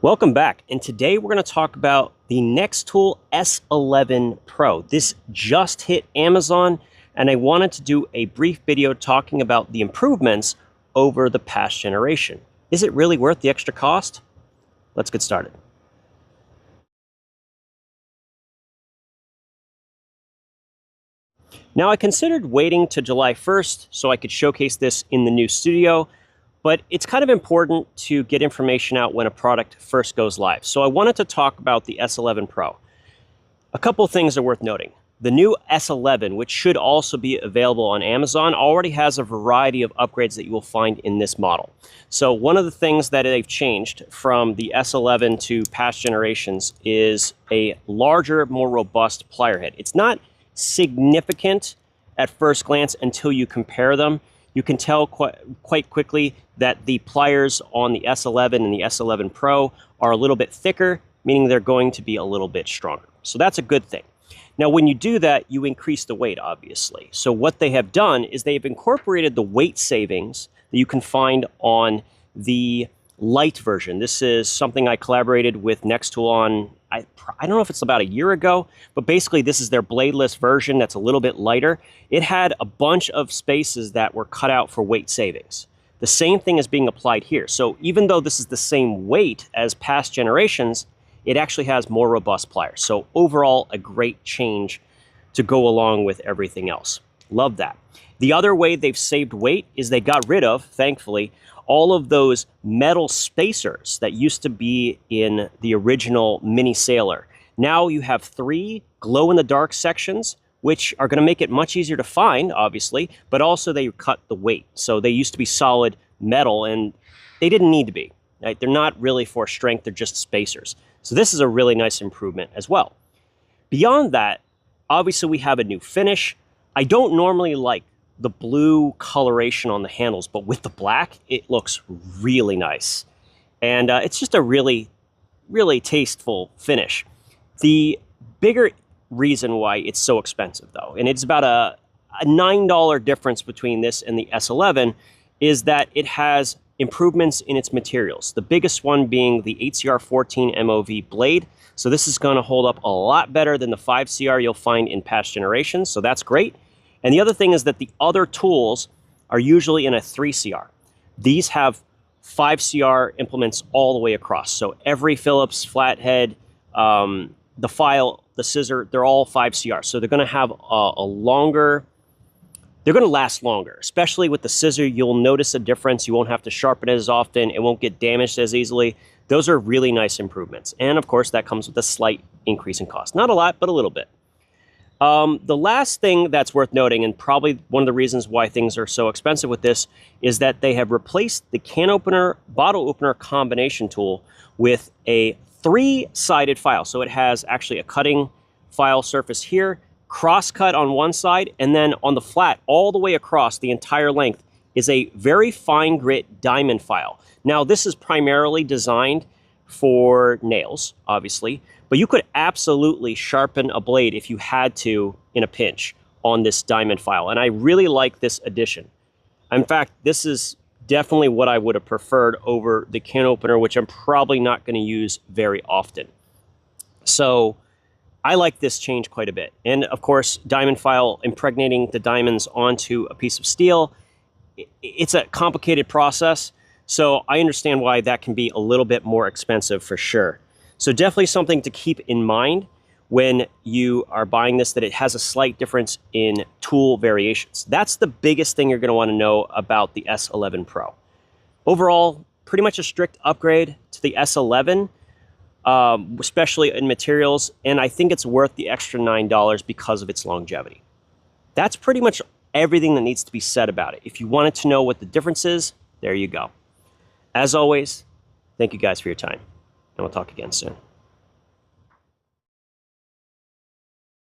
Welcome back, and today we're going to talk about the Nextool S11 Pro. This just hit Amazon, and I wanted to do a brief video talking about the improvements over the past generation. Is it really worth the extra cost? Let's get started. Now, I considered waiting to July 1st so I could showcase this in the new studio, but it's kind of important to get information out when a product first goes live. So I wanted to talk about the S11 Pro. A couple of things are worth noting. The new S11, which should also be available on Amazon, already has a variety of upgrades that you will find in this model. So one of the things that they've changed from the S11 to past generations is a larger, more robust plier head. It's not significant at first glance until you compare them. You can tell quite quickly that the pliers on the S11 and the S11 Pro are a little bit thicker, meaning they're going to be a little bit stronger. So that's a good thing. Now, when you do that, you increase the weight, obviously. So what they have done is they've incorporated the weight savings that you can find on the light version. This is something I collaborated with Nextool on, I don't know if it's about a year ago, but basically this is their bladeless version that's a little bit lighter. It had a bunch of spaces that were cut out for weight savings. The same thing is being applied here. So even though this is the same weight as past generations, it actually has more robust pliers. So overall, a great change to go along with everything else. Love that. The other way they've saved weight is they got rid of, thankfully, all of those metal spacers that used to be in the original Mini Sailor. Now you have 3 glow-in-the-dark sections, which are going to make it much easier to find, obviously, but also they cut the weight. So they used to be solid metal, and they didn't need to be. Right? They're not really for strength, they're just spacers. So this is a really nice improvement as well. Beyond that, obviously we have a new finish. I don't normally like the blue coloration on the handles, but with the black, it looks really nice. And it's just a really, really tasteful finish. The bigger reason why it's so expensive, though, and it's about a $9 difference between this and the S11, is that it has improvements in its materials. The biggest one being the 8CR14 MOV blade. So this is going to hold up a lot better than the 5CR you'll find in past generations, so that's great. And the other thing is that the other tools are usually in a 3CR. These have 5CR implements all the way across. So every Phillips flathead, the file, the scissor, they're all 5CR. So they're going to have they're going to last longer. Especially with the scissor, you'll notice a difference. You won't have to sharpen it as often. It won't get damaged as easily. Those are really nice improvements. And of course, that comes with a slight increase in cost. Not a lot, but a little bit. The last thing that's worth noting, and probably one of the reasons why things are so expensive with this, is that they have replaced the can opener, bottle opener combination tool with a 3-sided file. So it has actually a cutting file surface here, cross-cut on one side, and then on the flat, all the way across the entire length, is a very fine grit diamond file. Now, this is primarily designed for nails, obviously, but you could absolutely sharpen a blade if you had to in a pinch on this diamond file. And I really like this addition. In fact, this is definitely what I would have preferred over the can opener, which I'm probably not going to use very often. So I like this change quite a bit. And of course, diamond file, impregnating the diamonds onto a piece of steel, it's a complicated process. So I understand why that can be a little bit more expensive for sure. So definitely something to keep in mind when you are buying this, that it has a slight difference in tool variations. That's the biggest thing you're going to want to know about the S11 Pro. Overall, pretty much a strict upgrade to the S11, especially in materials, and I think it's worth the extra $9 because of its longevity. That's pretty much everything that needs to be said about it. If you wanted to know what the difference is, there you go. As always, thank you guys for your time, and we'll talk again soon.